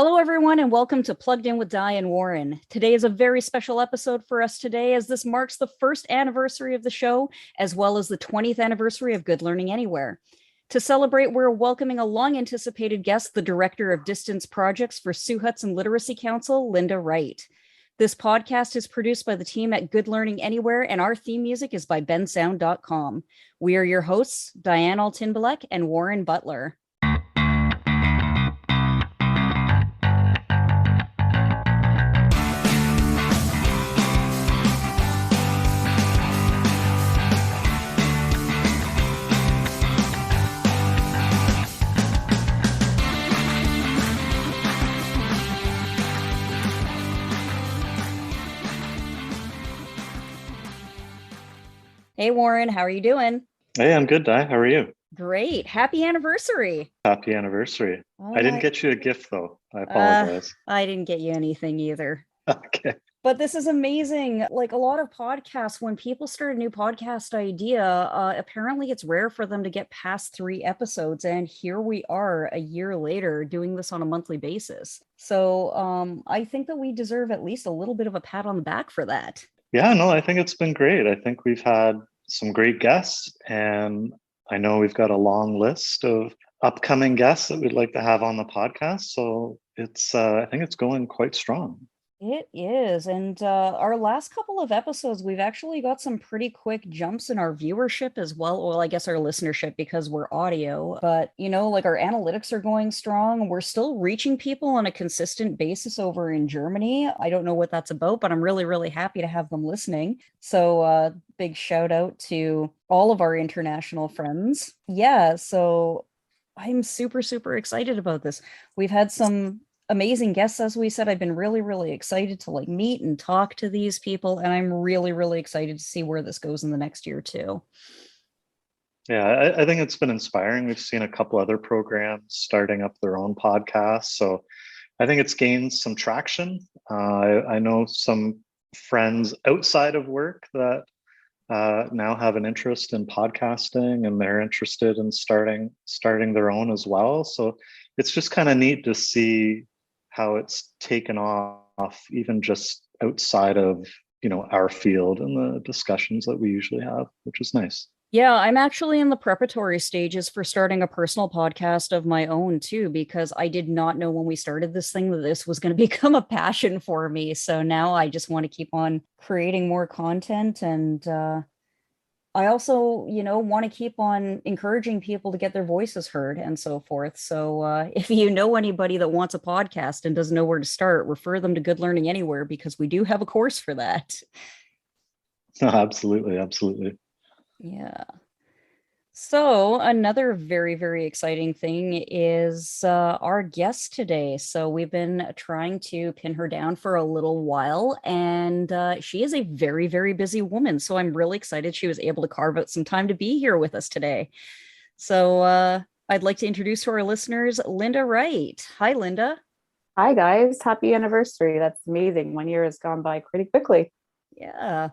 Hello, everyone, and welcome to Plugged In with Di and Warren. Today is a very special episode for us today, as this marks the first anniversary of the show, as well as the 20th anniversary of Good Learning Anywhere. To celebrate, we're welcoming a long-anticipated guest, the Director of Distance Projects for Sioux Hudson Literacy Council, Linda Wright. This podcast is produced by the team at Good Learning Anywhere, and our theme music is by bensound.com. We are your hosts, Diane Altinbalek and Warren Butler. Hey, Warren, how are you doing? Hey, I'm good, Di. How are you? Great. Happy anniversary. Happy anniversary. Oh, I didn't get you a gift, though. I apologize. I didn't get you anything either. Okay. But this is amazing. Like a lot of podcasts, when people start a new podcast idea, apparently it's rare for them to get past 3 episodes. And here we are a year later doing this on a monthly basis. So I think that we deserve at least a little bit of a pat on the back for that. Yeah, no, I think it's been great. I think we've had some great guests, and I know we've got a long list of upcoming guests that we'd like to have on the podcast. So it's, I think it's going quite strong. It is. And our last couple of episodes, we've actually got some pretty quick jumps in our viewership as well. Well, I guess our listenership because we're audio. But, you know, like our analytics are going strong. We're still reaching people on a consistent basis over in Germany. I don't know what that's about, but I'm really, really happy to have them listening. So big shout out to all of our international friends. Yeah, so I'm super, super excited about this. We've had some amazing guests, as we said. I've been really, really excited to meet and talk to these people, and I'm really, really excited to see where this goes in the next year too. Yeah, I think it's been inspiring. We've seen a couple other programs starting up their own podcasts, so I think it's gained some traction. I know some friends outside of work that now have an interest in podcasting, and they're interested in starting their own as well. So it's just kind of neat to see how it's taken off, even just outside of, our field and the discussions that we usually have, which is nice. Yeah, I'm actually in the preparatory stages for starting a personal podcast of my own too, because I did not know when we started this thing that this was going to become a passion for me. So now I just want to keep on creating more content, and I also, want to keep on encouraging people to get their voices heard and so forth. So if you know anybody that wants a podcast and doesn't know where to start, refer them to Good Learning Anywhere, because we do have a course for that. No, absolutely. Absolutely. Yeah. So another very, very exciting thing is our guest today. So we've been trying to pin her down for a little while, and she is a very, very busy woman. So I'm really excited she was able to carve out some time to be here with us today. So I'd like to introduce to our listeners, Linda Wright. Hi, Linda. Hi, guys. Happy anniversary. That's amazing. 1 year has gone by pretty quickly. Yeah.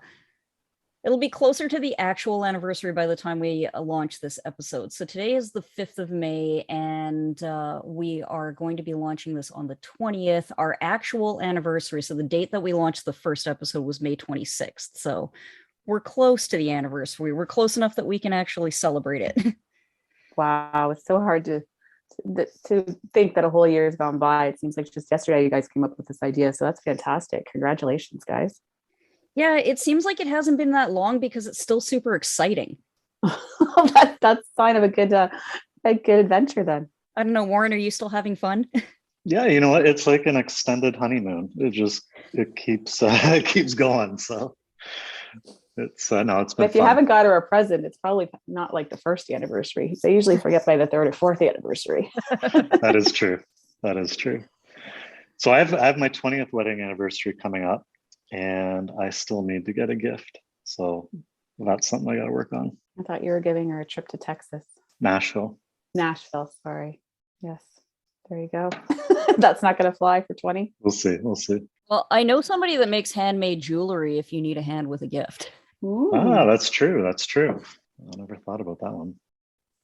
It'll be closer to the actual anniversary by the time we launch this episode. So today is the 5th of May, and we are going to be launching this on the 20th, our actual anniversary. So the date that we launched the first episode was May 26th. So we're close to the anniversary. We're close enough that we can actually celebrate it. Wow. It's so hard to think that a whole year has gone by. It seems like just yesterday you guys came up with this idea. So that's fantastic. Congratulations, guys. Yeah, it seems like it hasn't been that long because it's still super exciting. That's a sign of a good adventure then. I don't know, Warren, are you still having fun? Yeah, you know what? It's like an extended honeymoon. It keeps going. So it's no, it's been If you fun. haven't got her a present, it's probably not like the first anniversary. They usually forget by the 3rd or 4th anniversary. That is true. That is true. So I have my 20th wedding anniversary coming up, and I still need to get a gift. So that's something I got to work on. I thought you were giving her a trip to Texas. Nashville, sorry. Yes. There you go. That's not going to fly for 20. We'll see. Well, I know somebody that makes handmade jewelry if you need a hand with a gift. Ooh. That's true. I never thought about that one.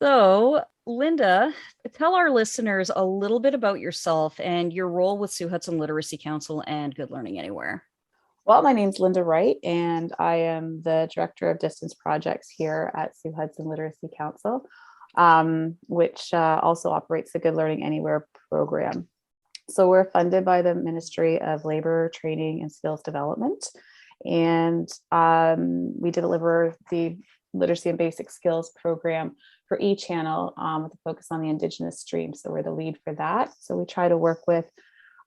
So Linda, tell our listeners a little bit about yourself and your role with Sue Hudson Literacy Council and Good Learning Anywhere. Well, my name's Linda Wright, and I am the Director of Distance Projects here at Sue Hudson Literacy Council, which also operates the Good Learning Anywhere program. So we're funded by the Ministry of Labor, Training, and Skills Development. And we deliver the Literacy and Basic Skills program for eChannel with a focus on the Indigenous stream. So we're the lead for that. So we try to work with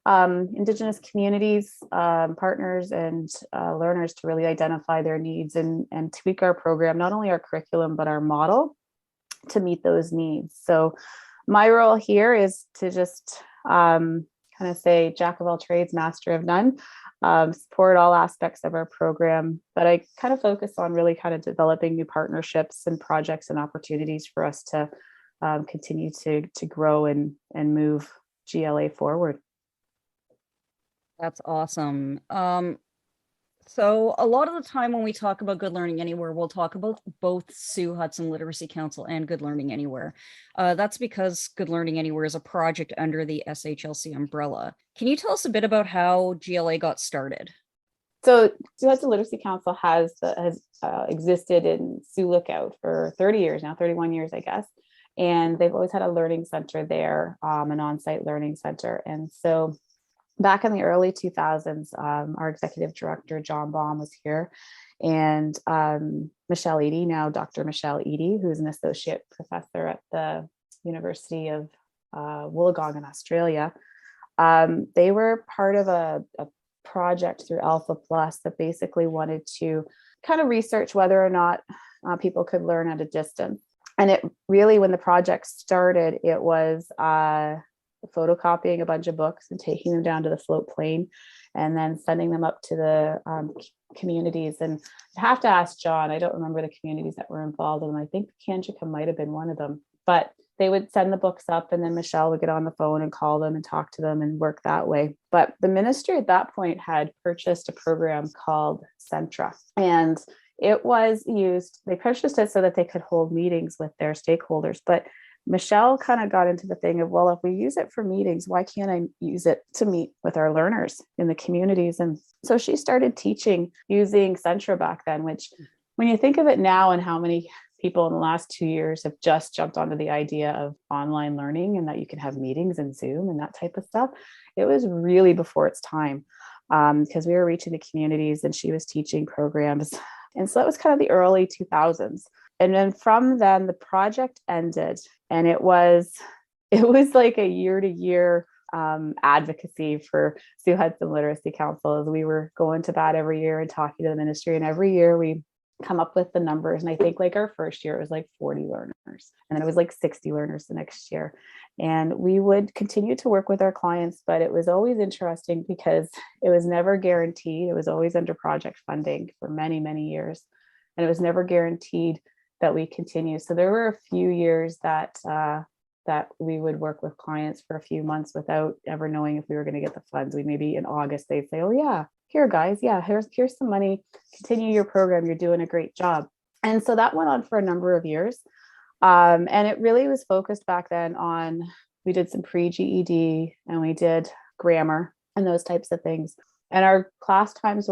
Indigenous communities, partners, and learners to really identify their needs and tweak our program, not only our curriculum, but our model to meet those needs. So my role here is to just kind of say jack of all trades, master of none, support all aspects of our program. But I kind of focus on really kind of developing new partnerships and projects and opportunities for us to continue to grow and move GLA forward. That's awesome. So a lot of the time when we talk about Good Learning Anywhere, we'll talk about both Sue Hudson Literacy Council and Good Learning Anywhere. That's because Good Learning Anywhere is a project under the SHLC umbrella. Can you tell us a bit about how GLA got started? So Sue Hudson Literacy Council has existed in Sioux Lookout for 30 years now, 31 years, I guess. And they've always had a learning center there, an on-site learning center. And so back in the early 2000s, our executive director, John Baum, was here, and Michelle Eady, now Dr. Michelle Eady, who's an associate professor at the University of Wollongong in Australia. They were part of a project through Alpha Plus that basically wanted to kind of research whether or not people could learn at a distance. And it really, when the project started, it was photocopying a bunch of books and taking them down to the float plane and then sending them up to the communities. And I have to ask John, I don't remember the communities that were involved in them. I think Kanjika might have been one of them, but they would send the books up and then Michelle would get on the phone and call them and talk to them and work that way. But the ministry at that point had purchased a program called Centra, and it was used, they purchased it so that they could hold meetings with their stakeholders. But Michelle kind of got into the thing of, well, if we use it for meetings, why can't I use it to meet with our learners in the communities? And so she started teaching using Centra back then, which when you think of it now and how many people in the last 2 years have just jumped onto the idea of online learning and that you can have meetings in Zoom and that type of stuff, it was really before its time because we were reaching the communities and she was teaching programs. And so that was kind of the early 2000s. And then from then the project ended, and it was like a year-to-year advocacy for Sue Hudson Literacy Council, as we were going to bat every year and talking to the ministry. And every year we come up with the numbers. And I think like our first year, it was like 40 learners. And then it was like 60 learners the next year. And we would continue to work with our clients, but it was always interesting because it was never guaranteed. It was always under project funding for many, many years. And it was never guaranteed that we continue. So there were a few years that we would work with clients for a few months without ever knowing if we were going to get the funds. We maybe in August, they'd say, oh yeah, here guys, yeah, here's some money, continue your program, you're doing a great job. And so that went on for a number of years. And it really was focused back then on, we did some pre-GED and we did grammar and those types of things. And our class times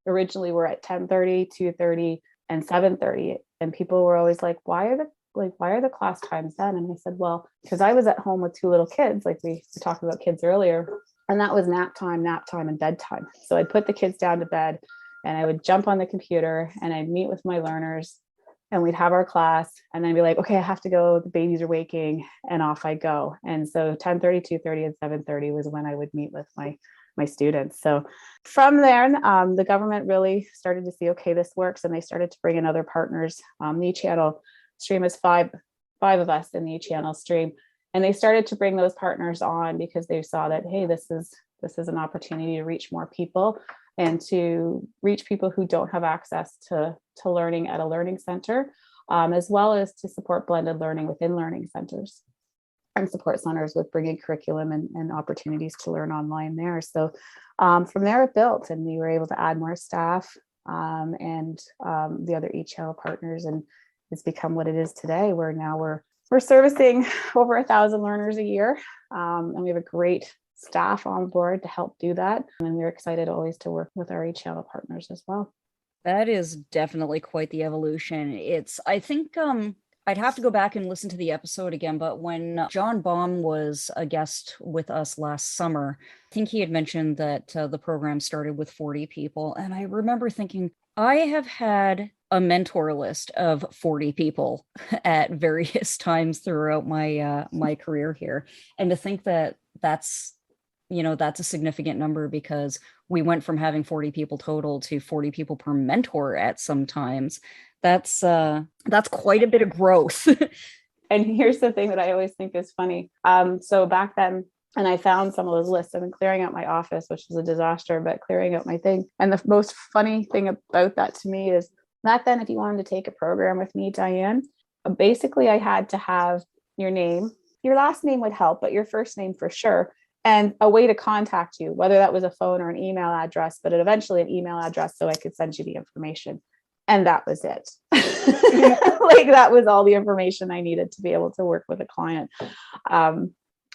originally were at 10:30, 2:30, and 7:30. And people were always like, why are the class times then? And I said, well, because I was at home with two little kids, like we talked about kids earlier, and that was nap time, and bedtime. So I'd put the kids down to bed and I would jump on the computer and I'd meet with my learners and we'd have our class and then be like, okay, I have to go, the babies are waking, and off I go. And so 10:30, 2:30, and 7:30 was when I would meet with my students. So from there, the government really started to see, okay, this works. And they started to bring in other partners. The eChannel stream is five of us in the eChannel stream. And they started to bring those partners on because they saw that, hey, this is an opportunity to reach more people and to reach people who don't have access to learning at a learning center, as well as to support blended learning within learning centers and support centers with bringing curriculum and opportunities to learn online there. So from there it built, and we were able to add more staff and the other eChannel partners, and it's become what it is today, where now we're we're servicing over 1,000 learners a year. And we have a great staff on board to help do that. And we're excited always to work with our channel partners as well. That is definitely quite the evolution. I think I'd have to go back and listen to the episode again, but when John Baum was a guest with us last summer, I think he had mentioned that the program started with 40 people. And I remember thinking, I have had a mentor list of 40 people at various times throughout my career here. And to think that that's a significant number, because we went from having 40 people total to 40 people per mentor at some times. That's quite a bit of growth. And here's the thing that I always think is funny. So back then, and I found some of those lists. I've been clearing out my office, which is a disaster, but clearing out my thing. And the most funny thing about that to me is back then, if you wanted to take a program with me, Diane, basically I had to have your name. Your last name would help, but your first name for sure. And a way to contact you, whether that was a phone or an email address, but eventually an email address so I could send you the information. And that was it. Like that was all the information I needed to be able to work with a client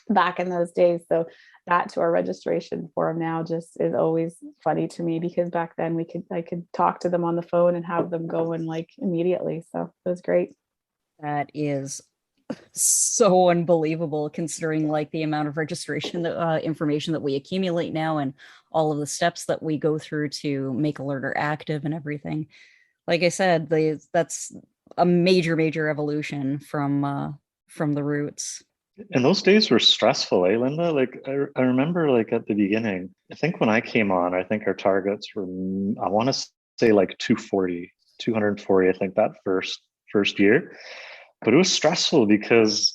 back in those days. So that to our registration form now just is always funny to me, because back then I could talk to them on the phone and have them going like immediately. So it was great. That is so unbelievable, considering like the amount of registration information that we accumulate now and all of the steps that we go through to make a learner active and everything. Like I said, that's a major evolution from the roots. And those days were stressful, eh, Linda? Like I remember like at the beginning, I think when I came on, I think our targets were, I want to say like 240, I think that first year. But it was stressful because,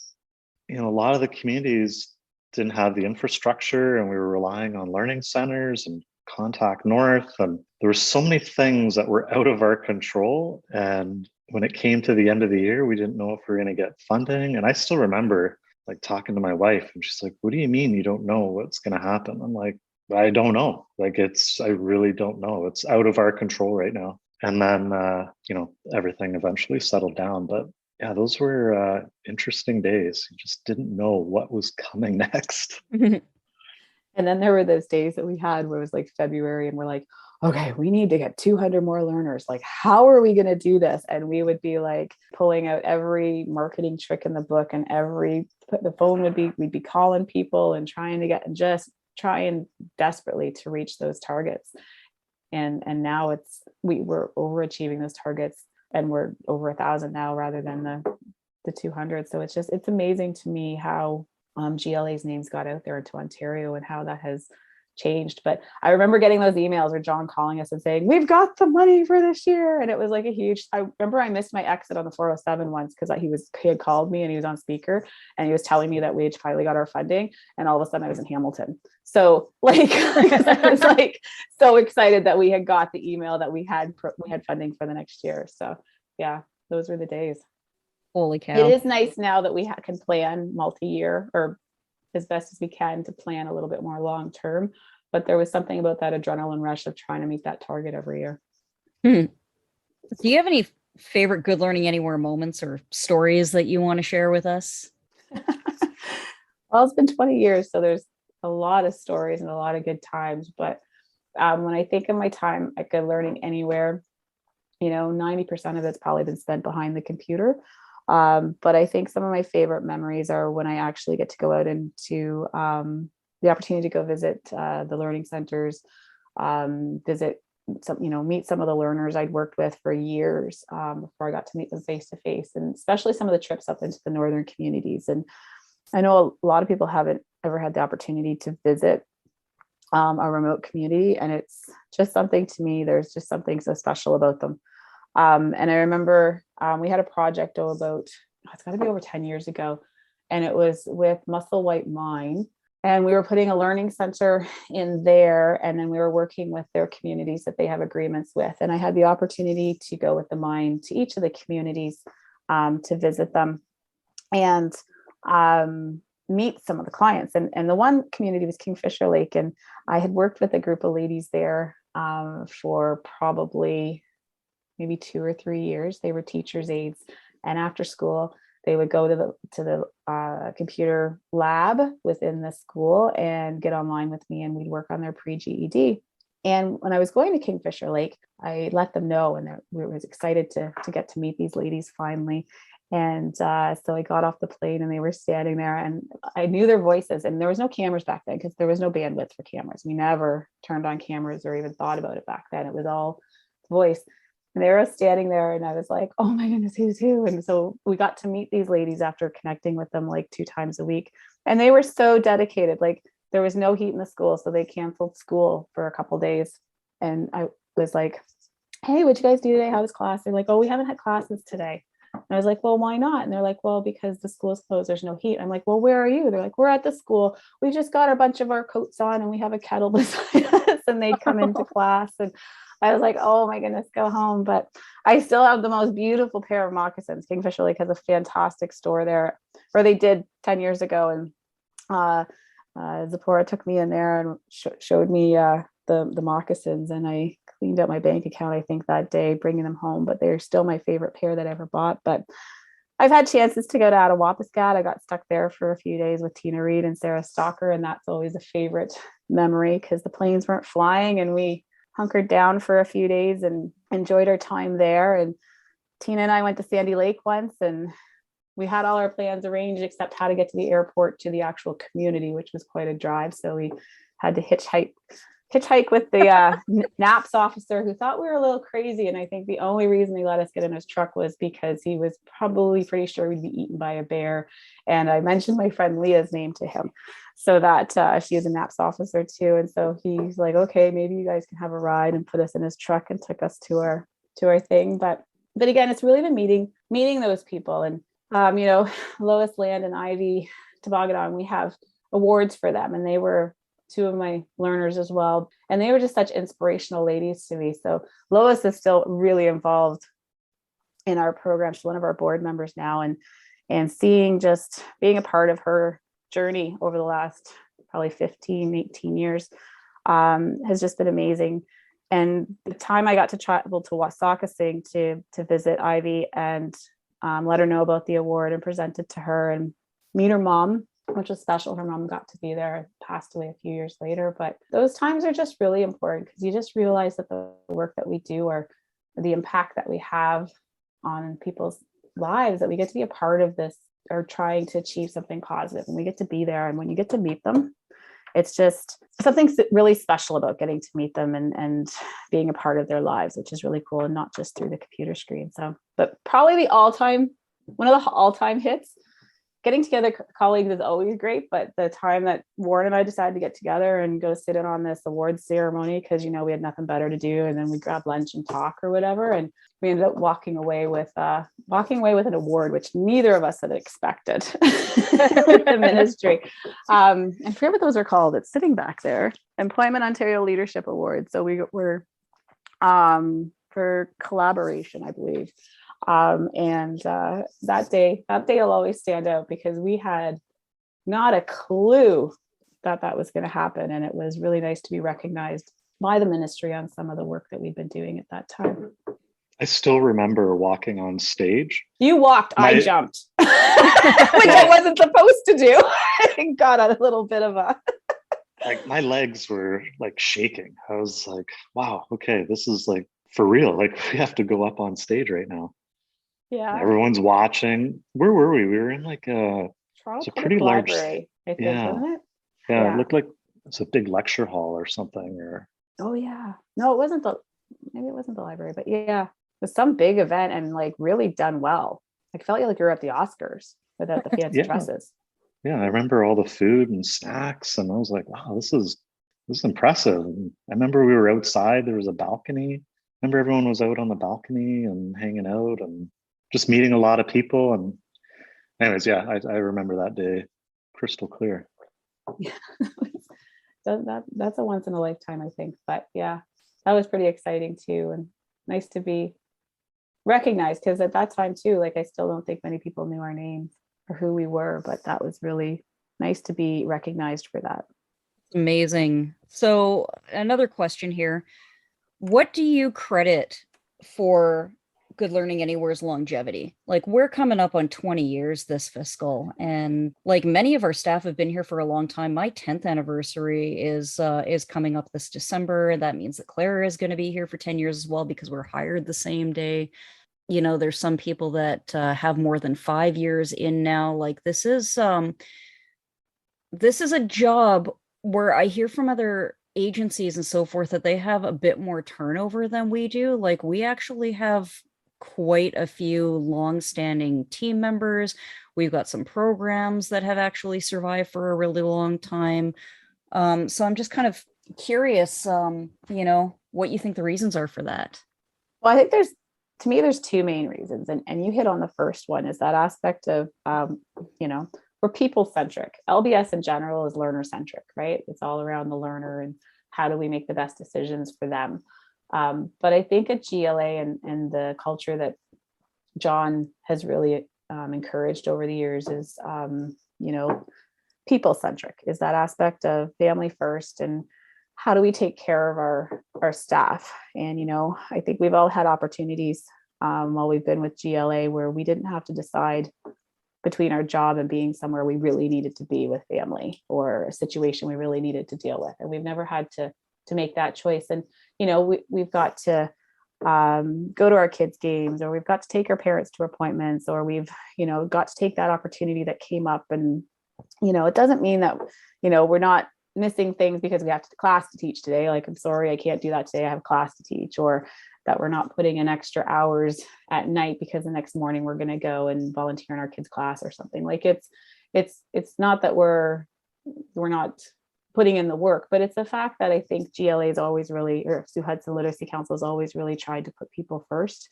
a lot of the communities didn't have the infrastructure, and we were relying on learning centers and Contact North. And there were so many things that were out of our control. And when it came to the end of the year, we didn't know if we were going to get funding. And I still remember like talking to my wife, and she's like, "What do you mean you don't know what's going to happen?" I'm like, "I don't know. Like I really don't know. It's out of our control right now." And then, everything eventually settled down. But yeah, those were interesting days. You just didn't know what was coming next. And then there were those days that we had where it was like February and we're like, okay, we need to get 200 more learners. Like, how are we going to do this? And we would be like pulling out every marketing trick in the book, and we'd be calling people and trying desperately to reach those targets. And now we're overachieving those targets, and we're over 1,000 now rather than the 200. So it's amazing to me how GLA's names got out there into Ontario and how that has changed. But I remember getting those emails where John calling us and saying, "We've got the money for this year." And it was like I remember I missed my exit on the 407 once because he had called me and he was on speaker and he was telling me that we had finally got our funding, and all of a sudden I was in Hamilton. So like I was like so excited that we had got the email that we had funding for the next year. So yeah, those were the days. Holy cow. It is nice now that we can plan multi-year, or as best as we can, to plan a little bit more long-term. But there was something about that adrenaline rush of trying to meet that target every year. Do you have any favorite Good Learning Anywhere moments or stories that you want to share with us? Well, it's been 20 years, so there's a lot of stories and a lot of good times. But when I think of my time at Good Learning Anywhere, 90% of it's probably been spent behind the computer. But I think some of my favorite memories are when I actually get to go out into the opportunity to go visit the learning centers, visit meet some of the learners I'd worked with for years before I got to meet them face to face, and especially some of the trips up into the northern communities. And I know a lot of people haven't ever had the opportunity to visit a remote community, and it's just something to me. There's just something so special about them. And I remember we had a project it's got to be over 10 years ago, and it was with Musselwhite Mine. And we were putting a learning center in there, and then we were working with their communities that they have agreements with. And I had the opportunity to go with the mine to each of the communities to visit them and meet some of the clients. And the one community was Kingfisher Lake. And I had worked with a group of ladies there for probably maybe 2 or 3 years. They were teachers' aides, and after school, they would go to the computer lab within the school and get online with me, and we'd work on their pre-GED. And when I was going to Kingfisher Lake, I let them know, and we were excited to get to meet these ladies finally. And so I got off the plane and they were standing there, and I knew their voices, and there was no cameras back then because there was no bandwidth for cameras. We never turned on cameras or even thought about it back then. It was all voice. And they were standing there, and I was like, oh my goodness, who's who? And so we got to meet these ladies after connecting with them like 2 times a week. And they were so dedicated. Like, there was no heat in the school, so they canceled school for a couple days. And I was like, hey, what'd you guys do today? How was class? They're like, oh, we haven't had classes today. And I was like, well, why not? And they're like, well, because the school is closed, there's no heat. I'm like, well, where are you? They're like, we're at the school. We just got a bunch of our coats on and we have a kettle beside us. And they'd come into class. And I was like, oh my goodness, go home. But I still have the most beautiful pair of moccasins. Kingfisher Lake has a fantastic store there, or they did 10 years ago. And Zipporah took me in there and showed me the moccasins, and I cleaned out my bank account, I think, that day, bringing them home. But they're still my favorite pair that I ever bought. But I've had chances to go to Attawapiskat. I got stuck there for a few days with Tina Reed and Sarah Stalker, and that's always a favorite memory because the planes weren't flying, and we hunkered down for a few days and enjoyed our time there. And Tina and I went to Sandy Lake once, and we had all our plans arranged except how to get to the airport to the actual community, which was quite a drive. So we had to hitchhike with the NAPS officer, who thought we were a little crazy. And I think the only reason he let us get in his truck was because he was probably pretty sure we'd be eaten by a bear. And I mentioned my friend Leah's name to him, so that she is a NAPS officer too. And so he's like, okay, maybe you guys can have a ride, and put us in his truck and took us to our thing. But again, it's really been meeting those people. And Lois Land and Ivy Toboggan, we have awards for them, and they were 2 of my learners as well. And they were just such inspirational ladies to me. So Lois is still really involved in our program. She's one of our board members now, and seeing, just being a part of her journey over the last probably 15-18 years has just been amazing. And the time I got to travel to Wasaakasing to visit Ivy and let her know about the award and present it to her and meet her mom, which was special. Her mom got to be there, passed away a few years later. But those times are just really important because you just realize that the work that we do, or the impact that we have on people's lives, that we get to be a part of this, or trying to achieve something positive, and we get to be there. And when you get to meet them, it's just something really special about getting to meet them and being a part of their lives, which is really cool, and not just through the computer screen. So, but probably one of the all-time hits, getting together colleagues is always great, but the time that Warren and I decided to get together and go sit in on this awards ceremony, because we had nothing better to do, and then we grabbed lunch and talk or whatever, and we ended up walking away with an award, which neither of us had expected with the ministry. I forget what those are called. It's sitting back there. Employment Ontario Leadership Award. So we were for collaboration, I believe. And that day will always stand out because we had not a clue that was going to happen. And it was really nice to be recognized by the ministry on some of the work that we'd been doing at that time. I still remember walking on stage. You walked, I jumped, which I wasn't supposed to do. I got a little bit of a... Like, my legs were like shaking. I was like, wow, okay, this is like for real. Like, we have to go up on stage right now. Yeah. And everyone's watching. Where were we? We were in like Toronto pretty large library, I think, yeah. wasn't it? Yeah, it looked like it's a big lecture hall or something. Or oh yeah. No, maybe it wasn't the library, but yeah. It was some big event and like really done well. I felt like you were at the Oscars without the fancy dresses. Yeah, I remember all the food and snacks, and I was like, wow, this is impressive. And I remember we were outside, there was a balcony. I remember everyone was out on the balcony and hanging out and just meeting a lot of people. And anyways, yeah, I remember that day crystal clear. Yeah. That's a once in a lifetime, I think. But yeah, that was pretty exciting too, and nice to be recognized, because at that time too, like, I still don't think many people knew our names or who we were, but that was really nice to be recognized for that. Amazing. So another question here. What do you credit for Good Learning Anywhere's longevity. Like we're coming up on 20 years this fiscal, and like many of our staff have been here for a long time. My 10th anniversary is coming up this December. That means that Clara is going to be here for 10 years as well because we're hired the same day. You know, there's some people that have more than 5 years in now. Like this is a job where I hear from other agencies and so forth that they have a bit more turnover than we do. Like we actually have quite a few long-standing team members. We've got some programs that have actually survived for a really long time. So I'm just kind of curious, what you think the reasons are for that. Well, I think to me, there's two main reasons. And you hit on the first one, is that aspect of, we're people centric. LBS in general is learner centric, right? It's all around the learner and how do we make the best decisions for them. But I think at GLA and the culture that John has really encouraged over the years is, people centric, is that aspect of family first and how do we take care of our staff. And I think we've all had opportunities while we've been with GLA where we didn't have to decide between our job and being somewhere we really needed to be with family, or a situation we really needed to deal with, and we've never had to make that choice. And we've got to go to our kids' games, or we've got to take our parents to appointments, or we've got to take that opportunity that came up. And it doesn't mean that we're not missing things because we have class to teach today. Like, I'm sorry, I can't do that today, I have class to teach. Or that we're not putting in extra hours at night because the next morning we're going to go and volunteer in our kids' class or something. Like it's not that we're not putting in the work, but it's the fact that I think GLA is always really, or Sue Hudson Literacy Council has always really tried to put people first,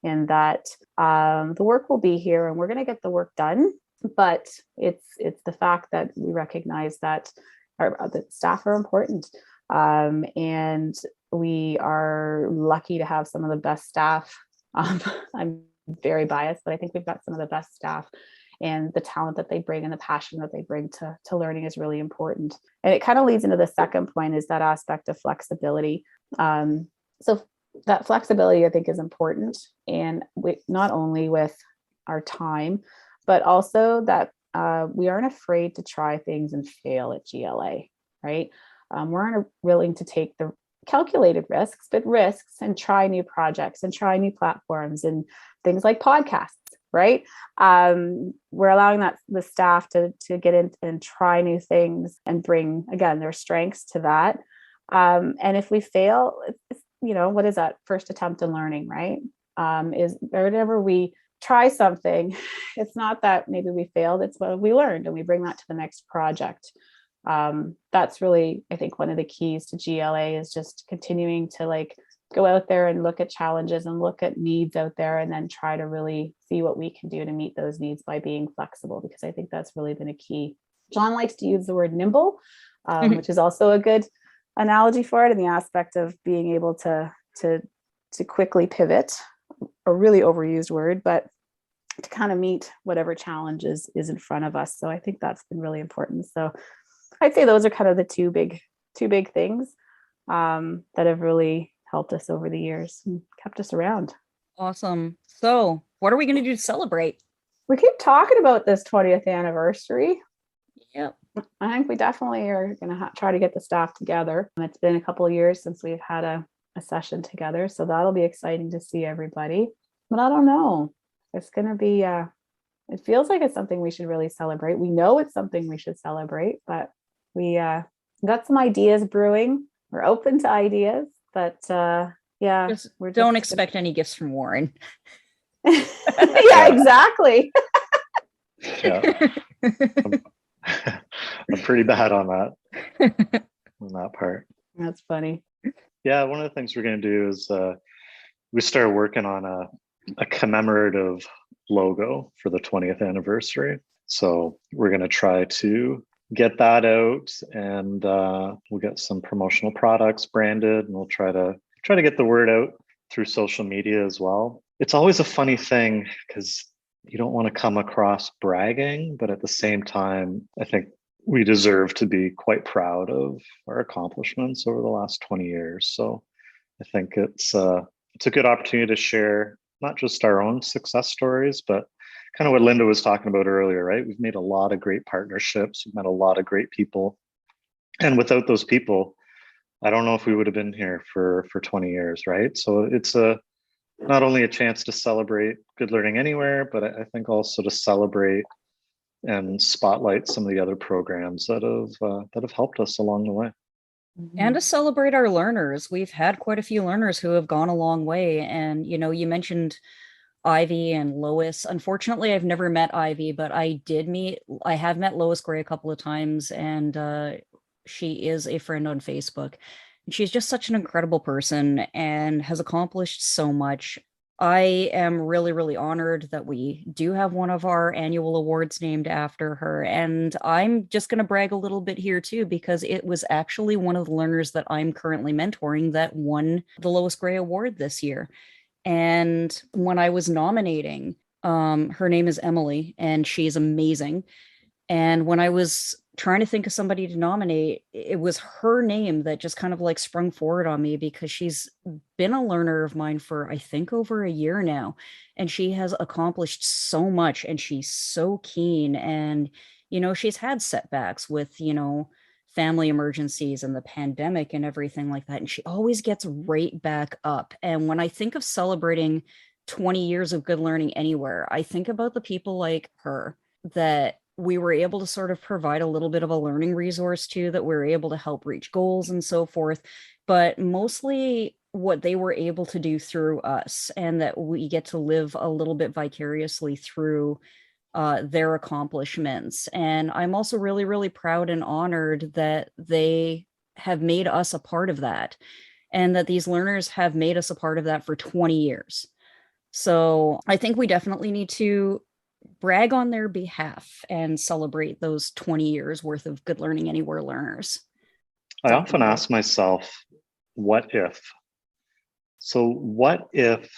and that the work will be here and we're going to get the work done. But it's the fact that we recognize that the staff are important. And we are lucky to have some of the best staff. I'm very biased, but I think we've got some of the best staff, and the talent that they bring and the passion that they bring to learning is really important. And it kind of leads into the second point, is that aspect of flexibility. So that flexibility, I think, is important, and not only with our time, but also that we aren't afraid to try things and fail at GLA, right? We aren't willing to take the calculated risks, but risks, and try new projects and try new platforms and things like podcasts, right? We're allowing the staff to get in and try new things and bring, again, their strengths to that. And if we fail, it's, what is that? First attempt in learning, right? Is whenever we try something, it's not that maybe we failed, it's what we learned, and we bring that to the next project. That's really, I think, one of the keys to GLA, is just continuing to go out there and look at challenges and look at needs out there, and then try to really see what we can do to meet those needs by being flexible, because I think that's really been a key. John likes to use the word nimble, which is also a good analogy for it, in the aspect of being able to quickly pivot, a really overused word, but to kind of meet whatever challenges is in front of us. So I think that's been really important. So I'd say those are kind of the two big things that have really helped us over the years and kept us around. Awesome. So what are we going to do to celebrate? We keep talking about this 20th anniversary. Yep. I think we definitely are going to try to get the staff together. It's been a couple of years since we've had a session together, so that'll be exciting to see everybody. But I don't know. It's going to be, it feels like it's something we should really celebrate. We know it's something we should celebrate, but we got some ideas brewing. We're open to ideas, but don't expect any gifts from Warren. Yeah, exactly. Yeah. I'm pretty bad on that part. That's funny. Yeah, one of the things we're going to do is we started working on a commemorative logo for the 20th anniversary. So we're going to try to get that out, and we'll get some promotional products branded, and we'll try to get the word out through social media as well. It's always a funny thing because you don't want to come across bragging, but at the same time, I think we deserve to be quite proud of our accomplishments over the last 20 years. So I think it's a good opportunity to share not just our own success stories, but kind of what Linda was talking about earlier, right? We've made a lot of great partnerships. We've met a lot of great people. And without those people, I don't know if we would have been here for 20 years, right? So it's not only a chance to celebrate Good Learning Anywhere, but I think also to celebrate and spotlight some of the other programs that have helped us along the way. And to celebrate our learners. We've had quite a few learners who have gone a long way. And, you mentioned Ivy and Lois. Unfortunately, I've never met Ivy, but I have met Lois Gray a couple of times, and she is a friend on Facebook. And she's just such an incredible person and has accomplished so much. I am really, really honored that we do have one of our annual awards named after her. And I'm just going to brag a little bit here too, because it was actually one of the learners that I'm currently mentoring that won the Lois Gray Award this year. And when I was nominating, her name is Emily, and she's amazing. And when I was trying to think of somebody to nominate, it was her name that just kind of like sprung forward on me because she's been a learner of mine for, I think, over a year now. And she has accomplished so much and she's so keen. And, she's had setbacks with, family emergencies and the pandemic and everything like that. And she always gets right back up. And when I think of celebrating 20 years of Good Learning Anywhere, I think about the people like her that we were able to sort of provide a little bit of a learning resource to, that we were able to help reach goals and so forth, but mostly what they were able to do through us, and that we get to live a little bit vicariously through their accomplishments. And I'm also really, really proud and honored that they have made us a part of that, and that these learners have made us a part of that for 20 years. So I think we definitely need to brag on their behalf and celebrate those 20 years worth of Good Learning Anywhere learners. I often ask myself, what if? So what if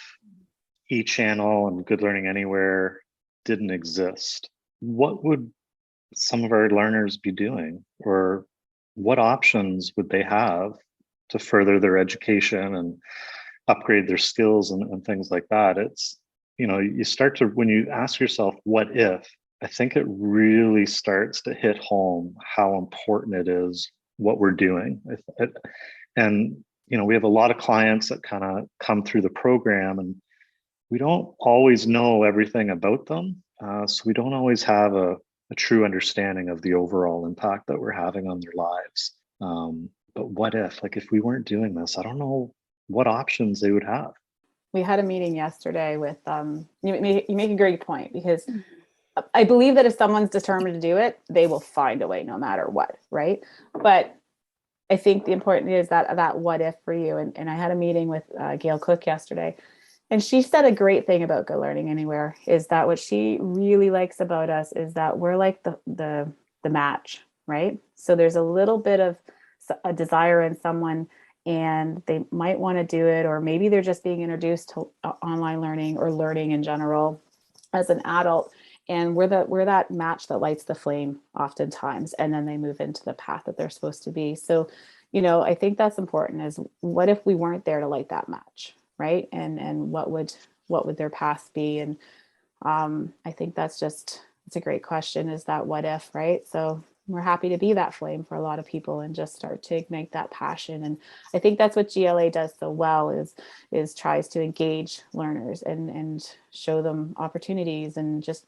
eChannel and Good Learning Anywhere didn't exist? What would some of our learners be doing? Or what options would they have to further their education and upgrade their skills and things like that? It's, you start to, when you ask yourself, what if, I think it really starts to hit home how important it is what we're doing. And, we have a lot of clients that kind of come through the program, and we don't always know everything about them. So we don't always have a true understanding of the overall impact that we're having on their lives. But what if we weren't doing this, I don't know what options they would have. We had a meeting yesterday with, you make a great point, because I believe that if someone's determined to do it, they will find a way no matter what, right? But I think the important is that what if for you. And I had a meeting with Gail Cook yesterday, and she said a great thing about Good Learning Anywhere is that what she really likes about us is that we're like the match, right? So there's a little bit of a desire in someone, and they might want to do it, or maybe they're just being introduced to online learning or learning in general as an adult. And we're that match that lights the flame oftentimes, and then they move into the path that they're supposed to be. So, I think that's important, is what if we weren't there to light that match, right? And what would their path be? And I think it's a great question, is that what if, right? So we're happy to be that flame for a lot of people and just start to ignite that passion. And I think that's what GLA does so well, is tries to engage learners and show them opportunities, and just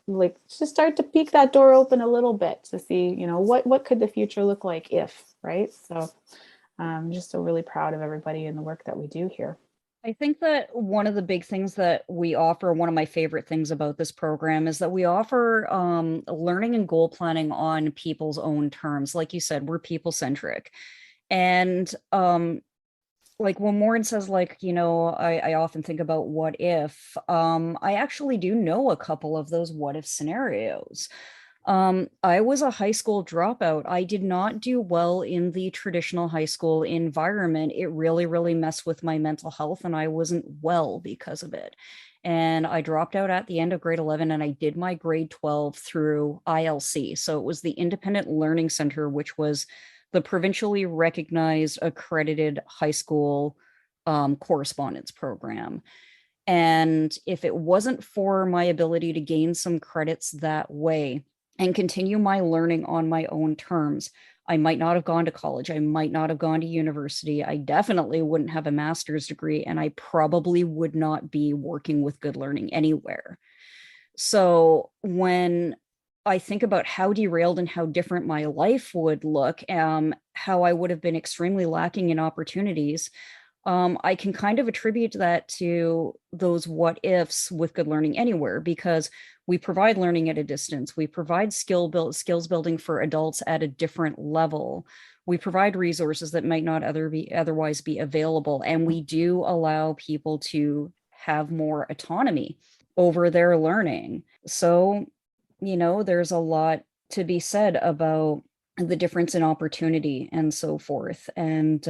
start to peek that door open a little bit to see, what could the future look like if, right? So I'm just so really proud of everybody and the work that we do here. I think that one of the big things that we offer, one of my favorite things about this program, is that we offer learning and goal planning on people's own terms. Like you said, we're people centric. And like when Maureen says, I often think about what if, I actually do know a couple of those what if scenarios. I was a high school dropout. I did not do well in the traditional high school environment. It really, really messed with my mental health, and I wasn't well because of it. And I dropped out at the end of grade 11, and I did my grade 12 through ILC. So it was the Independent Learning Center, which was the provincially recognized accredited high school correspondence program. And if it wasn't for my ability to gain some credits that way and continue my learning on my own terms, I might not have gone to college. I might not have gone to university. I definitely wouldn't have a master's degree, and I probably would not be working with good learning anywhere. So when I think about how derailed and how different my life would look, how I would have been extremely lacking in opportunities, I can kind of attribute that to those what ifs with Good Learning Anywhere, because we provide learning at a distance. We provide skills building for adults at a different level. We provide resources that might not otherwise be available. And we do allow people to have more autonomy over their learning. So, there's a lot to be said about the difference in opportunity and so forth. And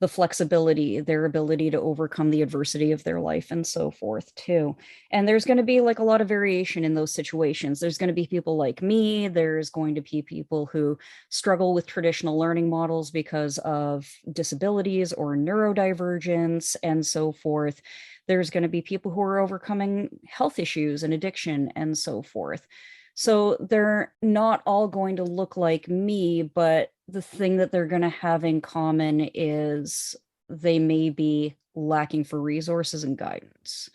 the flexibility, their ability to overcome the adversity of their life and so forth too. And there's going to be like a lot of variation in those situations. There's going to be people like me. There's going to be people who struggle with traditional learning models because of disabilities or neurodivergence and so forth. There's going to be people who are overcoming health issues and addiction and so forth. So they're not all going to look like me, but the thing that they're going to have in common is they may be lacking for resources and guidance.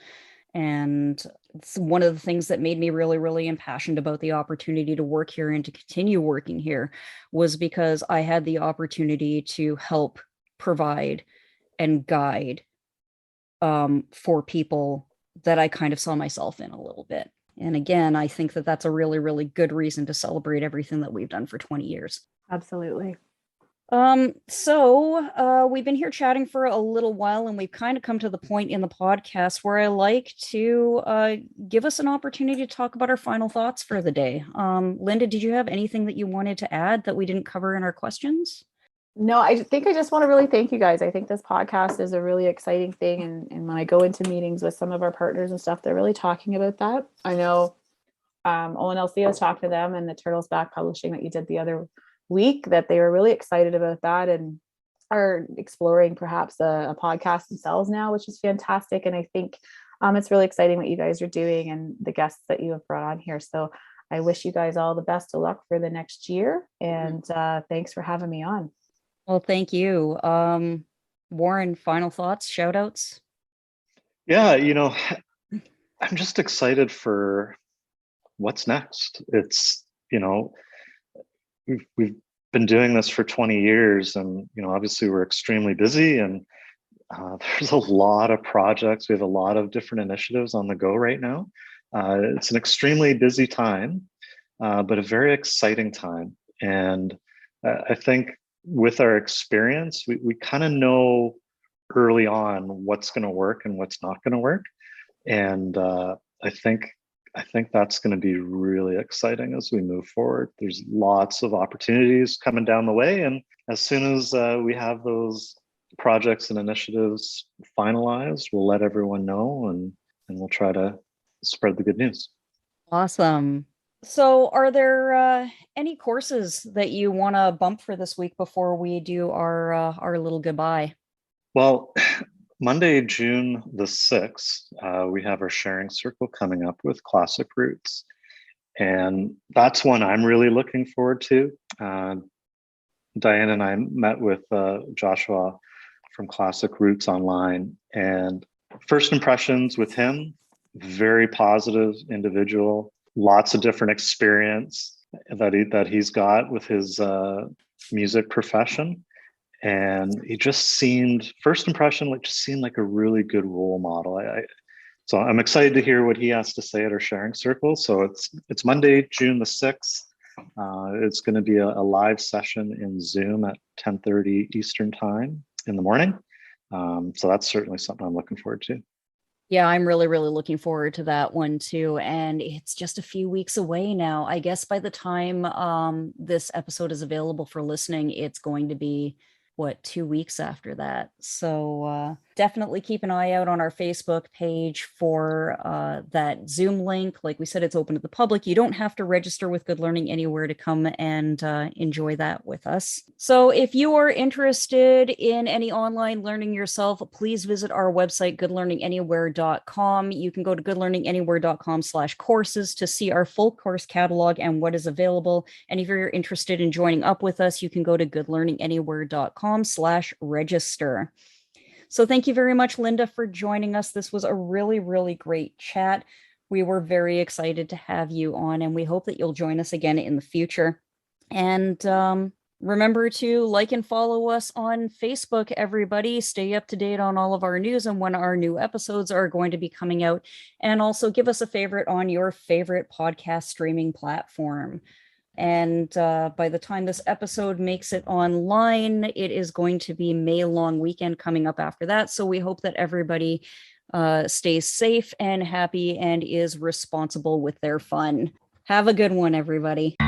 And it's one of the things that made me really, really impassioned about the opportunity to work here and to continue working here was because I had the opportunity to help provide and guide for people that I kind of saw myself in a little bit. And again, I think that that's a really, really good reason to celebrate everything that we've done for 20 years. Absolutely. So we've been here chatting for a little while, and we've kind of come to the point in the podcast where I like to give us an opportunity to talk about our final thoughts for the day. Linda, did you have anything that you wanted to add that we didn't cover in our questions? No, I think I just want to really thank you guys. I think this podcast is a really exciting thing. And when I go into meetings with some of our partners and stuff, they're really talking about that. I know ONLC was talking to them and the Turtles Back Publishing that you did the other week, that they were really excited about that and are exploring perhaps a podcast themselves now, which is fantastic. And I think it's really exciting what you guys are doing and the guests that you have brought on here. So I wish you guys all the best of luck for the next year. And thanks for having me on. Well, thank you. Warren, final thoughts, shout outs? Yeah, I'm just excited for what's next. It's, we've been doing this for 20 years and, obviously we're extremely busy and there's a lot of projects. We have a lot of different initiatives on the go right now. It's an extremely busy time, but a very exciting time. And I think with our experience, we kind of know early on what's going to work and what's not going to work. And I think that's going to be really exciting as we move forward. There's lots of opportunities coming down the way. And as soon as we have those projects and initiatives finalized, we'll let everyone know and we'll try to spread the good news. Awesome. So are there any courses that you want to bump for this week before we do our little goodbye? Well, Monday, June the 6th, we have our sharing circle coming up with Classic Roots. And that's one I'm really looking forward to. Diane and I met with Joshua from Classic Roots online, and first impressions with him, very positive individual, lots of different experience that he's got with his music profession. And he just seemed, first impression, just seemed like a really good role model. So I'm excited to hear what he has to say at our sharing circle. So it's Monday, June the 6th. It's going to be a live session in Zoom at 10:30 Eastern time in the morning. So that's certainly something I'm looking forward to. Yeah, I'm really, really looking forward to that one too. And it's just a few weeks away now. I guess by the time this episode is available for listening, it's going to be 2 weeks after that. So definitely keep an eye out on our Facebook page for that Zoom link. Like we said, it's open to the public. You don't have to register with Good Learning Anywhere to come and enjoy that with us. So if you are interested in any online learning yourself, please visit our website, goodlearninganywhere.com. You can go to goodlearninganywhere.com/courses to see our full course catalog and what is available. And if you're interested in joining up with us, you can go to goodlearninganywhere.com/register. So thank you very much, Linda, for joining us. This was a really, really great chat. We were very excited to have you on, and we hope that you'll join us again in the future. And remember to like and follow us on Facebook, everybody. Stay up to date on all of our news and when our new episodes are going to be coming out. And also give us a favorite on your favorite podcast streaming platform. And by the time this episode makes it online, it is going to be May long weekend coming up after that. So we hope that everybody stays safe and happy and is responsible with their fun. Have a good one, everybody.